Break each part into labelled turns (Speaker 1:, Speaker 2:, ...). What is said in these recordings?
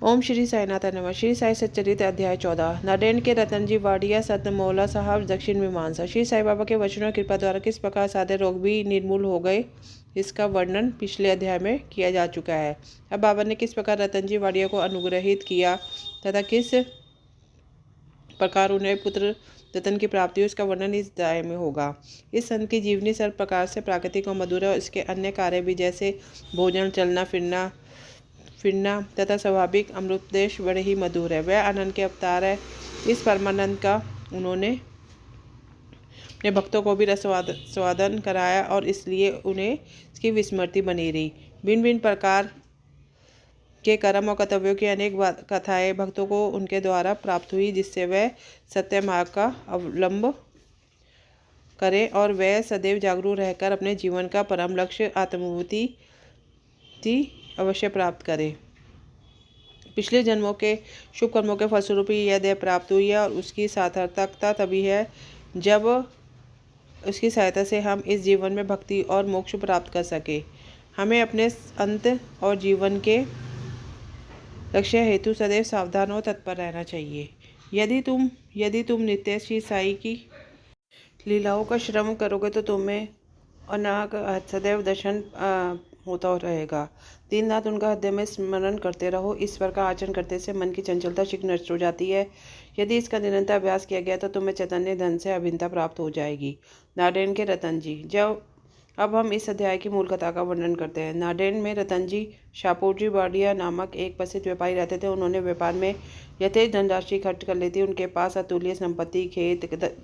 Speaker 1: ओम श्री साईनाथ नमः। श्री साई सच्चरित अध्याय 14। नादेड़ के रतनजी वाडिया सत मौला साहब दक्षिण मीमांसा। श्री साई बाबा के वचनों और कृपा द्वारा किस प्रकार सारे रोग भी निर्मूल हो गए, इसका वर्णन पिछले अध्याय में किया जा चुका है। अब बाबा ने किस प्रकार रतनजी वाडिया को अनुग्रहित किया तथा किस प्रकार उन्हें पुत्र रतन की प्राप्ति हुई, उसका वर्णन इस अध्याय में होगा। इस संत की जीवनी सर्व प्रकार से प्राकृतिक और मधुर है और इसके अन्य कार्य भी जैसे भोजन, चलना फिरना तथा स्वाभाविक अमृतोपदेश बड़े ही मधुर है। वह आनंद के अवतार है। इस परमानंद का उन्होंने अपने भक्तों को भी रसवादन कराया और इसलिए उन्हें इसकी विस्मृति बनी रही। भिन्न भिन्न प्रकार के कर्म और कर्तव्यों की अनेक कथाएं भक्तों को उनके द्वारा प्राप्त हुई, जिससे वह सत्य मार्ग का अवलंब करें और वह सदैव जागरूक रहकर अपने जीवन का परम लक्ष्य आत्मानुभूति अवश्य प्राप्त करे। पिछले जन्मों के शुभ कर्मों के फलस्वरूप ही यह देह प्राप्त हुई है और उसकी सार्थकता तभी है जब उसकी सहायता से हम इस जीवन में भक्ति और मोक्ष प्राप्त कर सके। हमें अपने अंत और जीवन के लक्ष्य हेतु सदैव सावधान और तत्पर रहना चाहिए। यदि तुम नित्य श्री साई की लीलाओं का श्रवण करोगे तो तुम्हें अनाग सदैव दर्शन होता रहेगा। दिन रात उनका हृदय में स्मरण करते रहो। इस प्रकार आचरण करने से मन की चंचलता शीघ्र नष्ट हो जाती है। यदि इसका निरंतर अभ्यास किया गया तो तुम्हें चैतन्य धन से अभिन्नता प्राप्त हो जाएगी। नादेड़ के रतन जी। अब हम इस अध्याय की मूल कथा का वर्णन करते हैं। नादेड़ में रतन जी शाहपुरजी वाडिया नामक एक प्रसिद्ध व्यापारी रहते थे। उन्होंने व्यापार में यथेच धनराशि खर्च कर ली थी। उनके पास अतुल्य संपत्ति, खेत,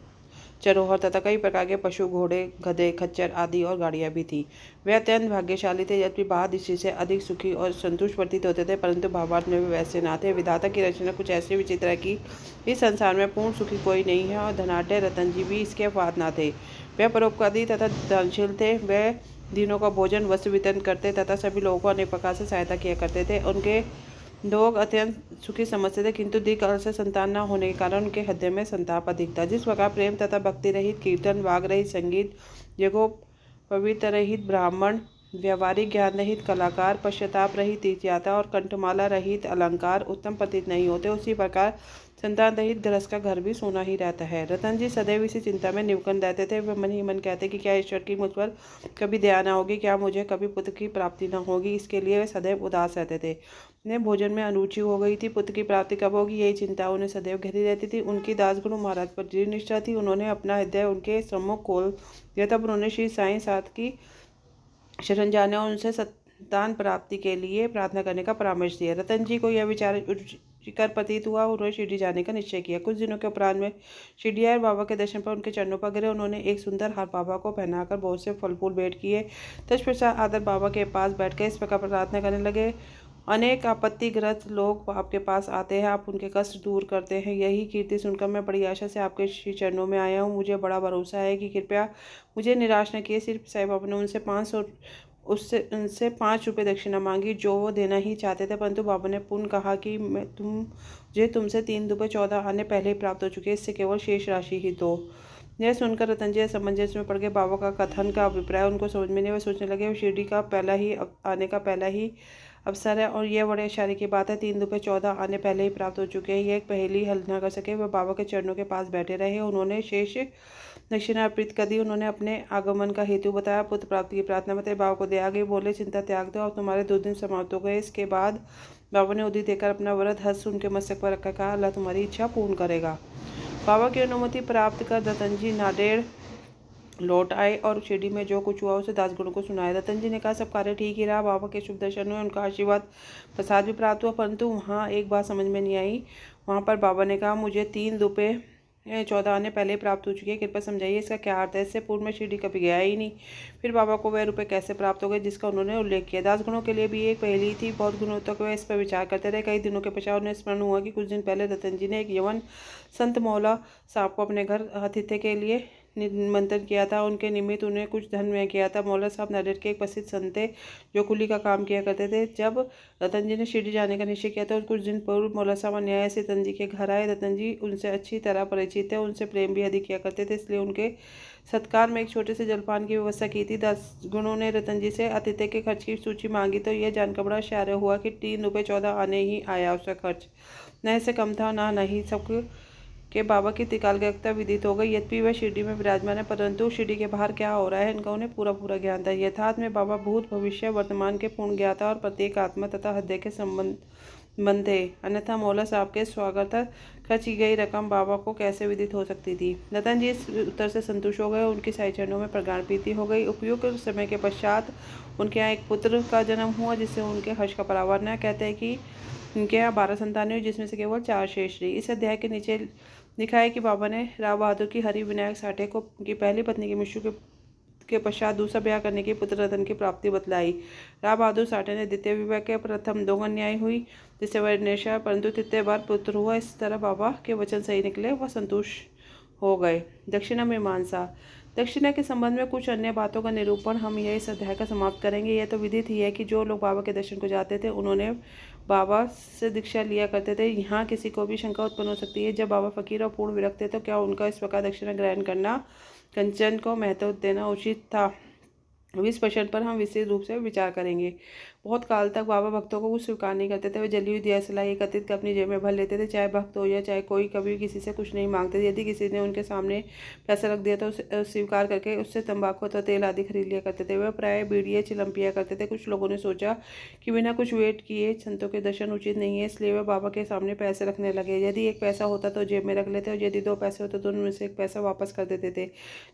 Speaker 1: चरोहर तथा कई प्रकार के पशु, घोड़े, गधे, खच्चर आदि और गाड़ियां भी थी। वे अत्यंत भाग्यशाली थे। यद्यपि बाहर दृष्टि से अधिक सुखी और संतुष्ट प्रतीत होते थे, परंतु भावार्थ में वे वैसे ना थे। विधाता की रचना कुछ ऐसी विचित्र है कि इस संसार में पूर्ण सुखी कोई नहीं है और धनाढ्य रतन जी भी इसके अपवाद ना थे। वे परोपकारी तथा दानशील थे। वे दिनों का भोजन, वस्त्र वितरण करते तथा सभी लोगों को अनेक प्रकार से सहायता किया करते थे। उनके लोग अत्यंत सुखी समझते थे, किंतु दीर्घकाल से संतान न होने के कारण उनके हृदय में संताप अधिक था। जिस प्रकार प्रेम तथा भक्ति रहित कीर्तन, वाग रहित संगीत, पवित्र रहित ब्राह्मण, व्यवहारिक ज्ञान रहित कलाकार, पश्चाताप रहित तीर्थयात्रा और कंठमाला रहित अलंकार उत्तम प्रतीत नहीं होते, उसी प्रकार संतान रहित गृहस्थ का घर भी सोना ही रहता है। रतन जी सदैव इसी चिंता में निमग्न रहते थे। वे मन ही मन कहते कि क्या ईश्वर की मुझ पर कभी दया न होगी, क्या मुझे कभी पुत्र की प्राप्ति न होगी। इसके लिए वे सदैव उदास रहते थे। उन्हें भोजन में अरुचि हो गई थी। पुत्र की प्राप्ति कब होगी, यही चिंता उन्हें सदैव घेरी रहती थी। उनकी दासगुरु महाराज पर दृढ़ निष्ठा थी। उन्होंने अपना हृदय उनके सम्मुख खोल दिया। तब उन्होंने श्री साईं साथ की शरण जाने और उनसे संतान प्राप्ति के लिए प्रार्थना करने का परामर्श दिया। रतन जी को यह विचार रुचिकर प्रतीत हुआ। उन्होंने शिरडी जाने का निश्चय किया। कुछ दिनों के उपरांत में शिरडी आए। बाबा के दर्शन पर उनके चरणों पर गिरे। उन्होंने एक सुंदर हार बाबा को पहनाकर बहुत से फल फूल भेंट किए। तत्पश्चात आदर बाबा के पास बैठकर इस प्रकार प्रार्थना करने लगे। अनेक आपत्तिग्रस्त लोग आपके पास आते हैं, आप उनके कष्ट दूर करते हैं। यही कीर्ति सुनकर मैं बड़ी आशा से आपके श्री चरणों में आया हूँ। मुझे बड़ा भरोसा है कि कृपया मुझे निराश न किए। सिर्फ साईं बाबा ने उनसे 5 रुपये दक्षिणा मांगी, जो वो देना ही चाहते थे, परंतु बाबा ने पुनः कहा कि मुझे तुमसे 3 रुपये 14 आने पहले ही प्राप्त हो चुके हैं, इससे केवल शेष राशि ही दो। यह सुनकर रतन जी असमंजस में पड़ गए। बाबा का कथन का अभिप्राय उनको समझ में नहीं। वे सोचने लगे शिरडी का आने का पहला ही अवसर है और यह बड़े आश्चर्य की बात है। 3 रुपये 14 आने पहले ही प्राप्त हो चुके हैं। यह एक पहेली हल न कर सके। वह बाबा के चरणों के पास बैठे रहे। उन्होंने शेष दक्षिणा अर्पित कर दी। उन्होंने अपने आगमन का हेतु बताया। पुत्र प्राप्ति की प्रार्थना बताई। बाबा को दया गई। बोले चिंता त्याग दो, अब तुम्हारे 2 दिन समाप्त हो गए। इसके बाद बाबा ने उदित देकर अपना वरद हस्त उनके मस्तक पर रखकर कहा, अल्लाह तुम्हारी इच्छा पूर्ण करेगा। बाबा की अनुमति प्राप्त कर रतन जी नादेड़ लौट आए और शिरडी में जो कुछ हुआ उसे दासगणों को सुनाया। रतन जी ने कहा सब कार्य ठीक ही रहा। बाबा के शुभ दर्शन हुए, उनका आशीर्वाद प्रसाद भी प्राप्त हुआ, परंतु वहाँ एक बात समझ में नहीं आई। वहाँ पर बाबा ने कहा मुझे 3 रुपये 14 आने पहले प्राप्त हो चुकी है, कृपया समझाइए इसका क्या अर्थ है। इससे पूर्व में शिरडी कभी गया ही नहीं, फिर बाबा को वह रुपये कैसे प्राप्त हो गए जिसका उन्होंने उल्लेख किया। दासगणों के लिए भी एक पहेली थी। बहुत दिनों तक वह इस पर विचार करते रहे। कई दिनों के पश्चात उन्हें स्मरण हुआ कि कुछ दिन पहले रतन जी ने एक यवन संत मौला साहब को अपने घर आतिथ्य के लिए निमंत्रण किया था, उनके निमित्त उन्हें कुछ धन व्यय किया था। मौला साहब नांदेड़ के एक प्रसिद्ध संत थे जो कुली का काम किया करते थे। जब रतन जी ने शिरडी जाने का निश्चय किया तो कुछ दिन पूर्व मौला साहब अन्याय से रतन जी के घर आए। रतन जी उनसे अच्छी तरह परिचित थे, उनसे प्रेम भी अधिक किया करते थे, इसलिए उनके सत्कार में एक छोटे से जलपान की व्यवस्था की थी। दासगणों ने रतन जी से आतिथ्य के खर्च की सूची मांगी तो यह जानकर बड़ा आश्चर्य हुआ कि 3 रुपये 14 आने ही आया उसका खर्च। न इससे कम था ना नहीं। सब के बाबा की त्रिकालज्ञता विदित हो गई। यद्यपि वह शिरडी में विराजमान है, परंतु शिरडी के बाहर क्या हो रहा है इनका उन्हें पूरा ज्ञान था। यथार्थ में बाबा भूत भविष्य वर्तमान के पूर्ण ज्ञाता और प्रत्येक आत्मा तथा हृदय के संबंध थे। अन्यथा मौला साहब के स्वागत खर्च की गई रकम बाबा को कैसे विदित हो सकती थी। रतन जी इस उत्तर से संतुष्ट हो गए। उनकी साई चरणों में प्रगाढ़ प्रीति हो गई। उपयुक्त समय के पश्चात उनके यहाँ एक पुत्र का जन्म हुआ जिससे उनके हर्ष का पारावार न। कहते हैं कि उनके यहाँ 12 संतानें हुई जिसमें से केवल 4 शेष रही। इस अध्याय के नीचे लिखा है कि बाबा ने राव बहादुर की हरि विनायक साठे को उनकी पहली पत्नी की मृत्यु के पश्चात दूसरा ब्याह करने की पुत्र रतन की प्राप्ति बतलाई। राव बहादुर साठे ने द्वितीय विवाह के प्रथम 2 कन्याएं हुई जिससे वह निशा, परंतु तृतीय बार पुत्र हुआ। इस तरह बाबा के वचन सही निकले, वह संतुष्ट हो गए। दक्षिणा मीमांसा। दक्षिणा के संबंध में कुछ अन्य बातों का निरूपण हम यह इस अध्याय का समाप्त करेंगे। यह तो विदित ही है कि जो लोग बाबा के दर्शन को जाते थे उन्होंने बाबा से दीक्षा लिया करते थे। यहाँ किसी को भी शंका उत्पन्न हो सकती है, जब बाबा फकीर और पूर्ण विरक्त थे तो क्या उनका इस प्रकार दक्षिणा ग्रहण करना, कंचन को महत्व देना उचित था? इस प्रश्न पर हम विशेष रूप से विचार करेंगे। बहुत काल तक बाबा भक्तों को कुछ स्वीकार नहीं करते थे। वे जली हुई दियासलाई एकत्रित कर अपनी जेब में भर लेते थे। चाहे भक्त हो या चाहे कोई, कभी किसी से कुछ नहीं मांगते थे। यदि किसी ने उनके सामने पैसा रख दिया तो उसे स्वीकार करके उससे तंबाकू अथवा तेल आदि खरीद लिया करते थे। वे प्राय बीड़ियाँ चिलम पिया करते थे। कुछ लोगों ने सोचा कि बिना कुछ वेट किए संतों के दर्शन उचित नहीं है, इसलिए वे बाबा के सामने पैसे रखने लगे। यदि 1 पैसा होता तो जेब में रख लेते और यदि 2 पैसे होते तो उनमें से 1 पैसा वापस कर देते थे।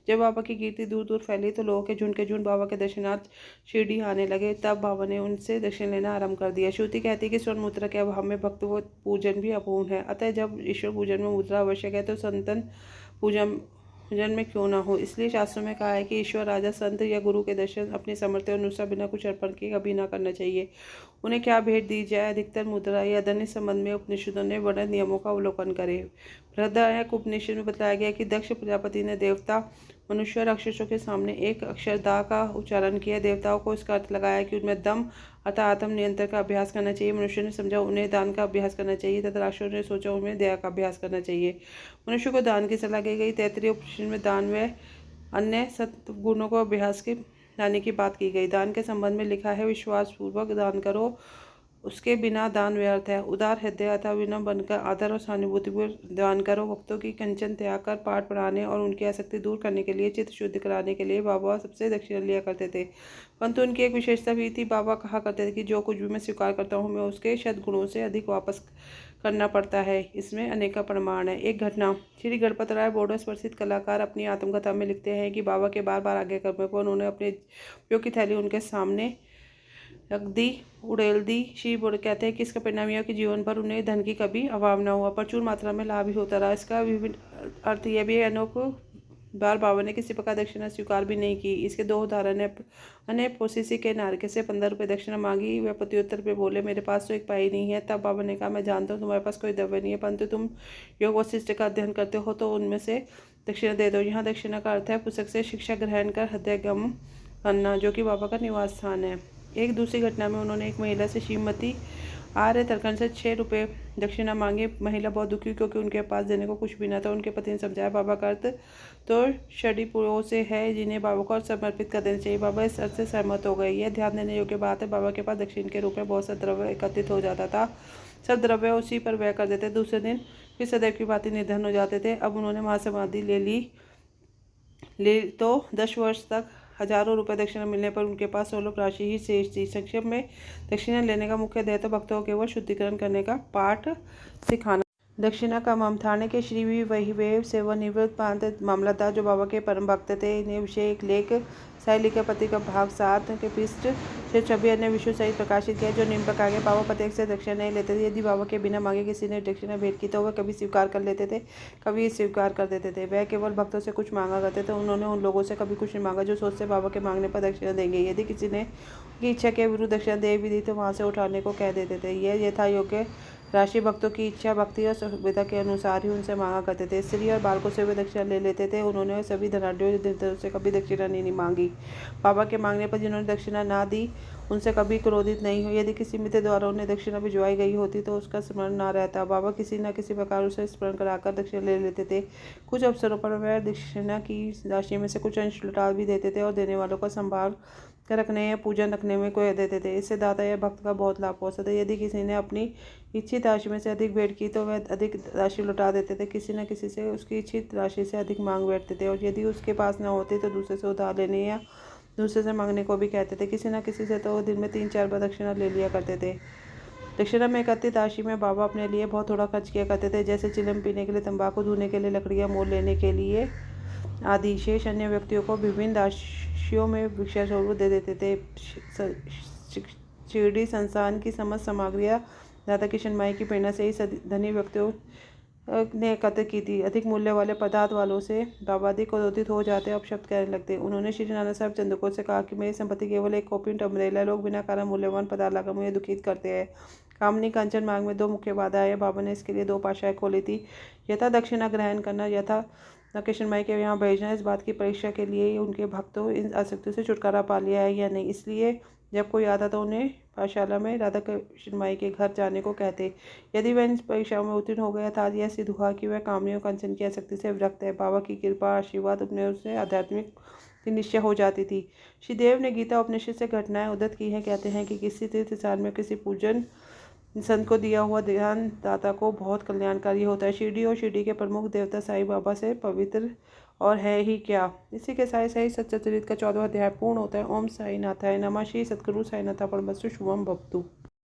Speaker 1: जब बाबा की कीर्ति दूर दूर फैली तो लोगों के झुंड बाबा के दर्शनार्थ शिरडी आने लगे। तब बाबा ने उनसे दक्षिण लेना आरंभ कर दिया। श्रुति कहती है कि स्वर्ण मुद्रा के अभाव में भक्त वो पूजन भी अपूर्ण है। अतः जब ईश्वर पूजन में मुद्रा आवश्यक है तो संतन पूजन में क्यों ना हो। इसलिए शास्त्रों में कहा है कि ईश्वर, राजा, संत या गुरु के दर्शन अपने सामर्थ्य अनुसार बिना कुछ अर्पण के कभी ना करना चाहिए। उन्हें क्या भेंट दी जाए, अधिकतर मुद्रा या धन संबंध में उपनिषदों ने वर्णित नियमों का अवलोकन करे। बृहदारण्यक उपनिषद में बताया गया कि दक्ष प्रजापति ने देवता, मनुष्य और राक्षसों के सामने एक अक्षर दा का उच्चारण किया। देवताओं को इसका अर्थ लगाया कि उनमें दम अतः आत्म नियंत्रण का अभ्यास करना चाहिए। मनुष्य ने समझा उन्हें दान का अभ्यास करना चाहिए तथा राक्षसों ने सोचा उन्हें दया का अभ्यास करना चाहिए। मनुष्य को दान की सलाह दी गई। तैत्तिरीय उपनिषद में दान व अन्य सत्गुणों को अभ्यास के लाने की बात की गई। दान के संबंध में लिखा है, विश्वास पूर्वक दान करो, उसके बिना दान व्यर्थ है। उदार हृदय अथवा विनम्र बनकर आदर और सहानुभूति दान करो। भक्तों की कंचन त्याग कर पाठ पढ़ाने और उनकी आसक्ति दूर करने के लिए, चित्त शुद्ध कराने के लिए बाबा सबसे दक्षिणा लिया करते थे। परंतु उनकी एक विशेषता भी थी। बाबा कहा करते थे कि जो कुछ भी मैं स्वीकार करता हूँ मैं उसके सद्गुणों से अधिक वापस करना पड़ता है। इसमें अनेक प्रमाण है। एक घटना। श्री गणपत राय बोडस प्रसिद्ध कलाकार अपनी आत्मकथा में लिखते हैं कि बाबा के बार बार आज्ञा करने पर उन्होंने अपने उपयोग की थैली उनके सामने रख दी, उड़ेल दी। श्री बोर्ड कहते हैं कि इसका परिणाम यह कि जीवन भर उन्हें धन की कभी अभाव न हुआ, प्रचुर मात्रा में लाभ ही होता रहा। इसका विभिन्न अर्थ यह भी है, अनोख बार बाबा ने किसी प्रकार दक्षिणा स्वीकार भी नहीं की। इसके 2 उदाहरण है। अने पोसीसी के नारके से 15 रुपये दक्षिणा मांगी। वह प्रत्युत्तर पे बोले, मेरे पास तो 1 पाई नहीं है। तब बाबा ने कहा, मैं जानता हूँ तुम्हारे पास कोई द्रव्य नहीं है, परंतु तुम योग वशिष्ठ का अध्ययन करते हो तो उनमें से दक्षिणा दे दो। यहाँ दक्षिणा का अर्थ है पुस्तक से शिक्षा ग्रहण कर हृदय गम करना, जो कि बाबा का निवास स्थान है। एक दूसरी घटना में उन्होंने एक महिला से श्रीमती आर्य तर्कन से 6 रुपये दक्षिणा मांगे। महिला बहुत दुखी क्योंकि उनके पास देने को कुछ भी न था। उनके पति ने समझाया, बाबा का अर्थ तो षडीपुरों से है जिन्हें बाबा को समर्पित कर देना चाहिए। बाबा इस अर्थ से सहमत हो गए। यह ध्यान देने योग्य बात है, बाबा के पास दक्षिण के रूप में बहुत सा द्रव्य एकत्रित हो जाता था। सब द्रव्य उसी पर व्यय कर देते। दूसरे दिन फिर सदैव की बातें निर्धन हो जाते थे। अब उन्होंने महासमाधि ले तो 10 वर्ष तक हजारों रुपए दक्षिणा मिलने पर उनके पास 16 राशि ही शेष थी। संक्षेप में दक्षिणा लेने का मुख्य ध्येय तो भक्तों को केवल शुद्धिकरण करने का पाठ सिखाना। दक्षिणा का ममथाने के श्री वहीवेव सेवानिवृत्त प्रांत मामलतदार जो बाबा के परम भक्त थे ने विषय एक लेख साहिली के पति का भाग 7 के पृष्ठ से 26 अन्य विषयों सहित प्रकाशित किया, जो निम्न प्रकार के। बाबा प्रत्येक से दक्षिणा नहीं लेते थे। यदि बाबा के बिना मांगे किसी ने दक्षिणा भेंट की तो वह कभी स्वीकार कर लेते थे, कभी स्वीकार कर देते थे। वह केवल भक्तों से कुछ मांगा करते थे। उन्होंने उन लोगों से कभी कुछ नहीं मांगा जो सोचते बाबा के मांगने पर दक्षिणा देंगे। यदि किसी ने की इच्छा के विरुद्ध दक्षिणा दे भी दी तो वहाँ से उठाने को कह देते थे। यह यथा योग्य राशि भक्तों की इच्छा, भक्ति और सुविधा के अनुसार ही उनसे मांगा करते थे। स्त्री और बालकों से वे दक्षिणा ले लेते थे। उन्होंने सभी धनाढ्यों से कभी दक्षिणा नहीं मांगी। बाबा के मांगने पर जिन्होंने दक्षिणा ना दी उनसे कभी क्रोधित नहीं हुई। यदि किसी मित्र द्वारा उन्हें दक्षिणा भिजवाई गई होती तो उसका स्मरण ना रहता। बाबा किसी न किसी प्रकार उसे स्मरण कराकर दक्षिणा ले लेते थे। कुछ अवसरों पर वह दक्षिणा की राशि में से कुछ अंश लौटा भी देते थे और देने वालों को संभाल कर रखने या पूजन रखने में कोई देते थे। इससे दाता या भक्त का बहुत लाभ पहुंचता था। यदि किसी ने अपनी इच्छित राशि में से अधिक भेंट की तो वह अधिक राशि लौटा देते थे। किसी न किसी से उसकी इच्छित राशि से अधिक मांग बैठते थे और यदि उसके पास न होती तो दूसरे से उधार लेने या दूसरे से मांगने को भी कहते थे। किसी न किसी से तो दिन में 3-4 बार दक्षिणा ले लिया करते थे। दक्षिणा में एकत्रित राशि में बाबा अपने लिए बहुत थोड़ा खर्च किया करते थे, जैसे चिलम पीने के लिए, तंबाकू धोने के लिए, लकड़ियाँ मोल लेने के लिए आदि। शेष अन्य व्यक्तियों को विभिन्न राशियों में भिक्षा स्वरूप दे देते थे। शिरडी संस्थान की समस्त सामग्रियाँ दादा किशन माई की प्रेरणा से ही धनी व्यक्तियों ने एकत्र की थी। अधिक मूल्य वाले पदार्थ वालों से बाबा अधिक क्रोधित हो जाते और अपशब्द कहने लगते। उन्होंने श्री नाना साहब चंद्रकोर से कहा कि मेरी संपत्ति केवल एक कॉपी अम्ब्रेला, लोग बिना कारण मूल्यवान पदार्थ लाकर मुझे दुखित करते हैं। कामनी कांचन मार्ग में 2 मुख्य बाधाएं हैं। बाबा ने इसके लिए 2 पाशाएं खोली थी, यथा दक्षिणा ग्रहण करना, यथा किशन माई के यहाँ भेजना। इस बात की परीक्षा के लिए उनके भक्तों इन आसक्तियों से छुटकारा पा लिया है या नहीं। इसलिए जब कोई आता तो उन्हें पाठशाला में राधा कृष्ण माई के घर जाने को कहते। यदि वह इन परीक्षाओं में उत्तीर्ण हो गया था, यह सिद्ध हुआ कि वह कामनी और कंचन की आसक्ति से विरक्त है। बाबा की कृपा आशीर्वाद अपने उससे आध्यात्मिक निश्चय हो जाती थी। श्रीदेव ने गीता उपनिषद से घटनाएं उद्धृत की हैं। कहते हैं कि किसी तीर्थ स्थान में किसी पूजन संत को दिया हुआ ध्यान दाता को बहुत कल्याणकारी होता है। शिरडी और शिरडी के प्रमुख देवता साईं बाबा से पवित्र और है ही क्या। इसी के साथ सही सच्चरित्र का 14वां अध्याय पूर्ण होता है। ओम साई नाथाय नमः। श्री सद्गुरु साईनाथ परमहंस शुभम भवतु।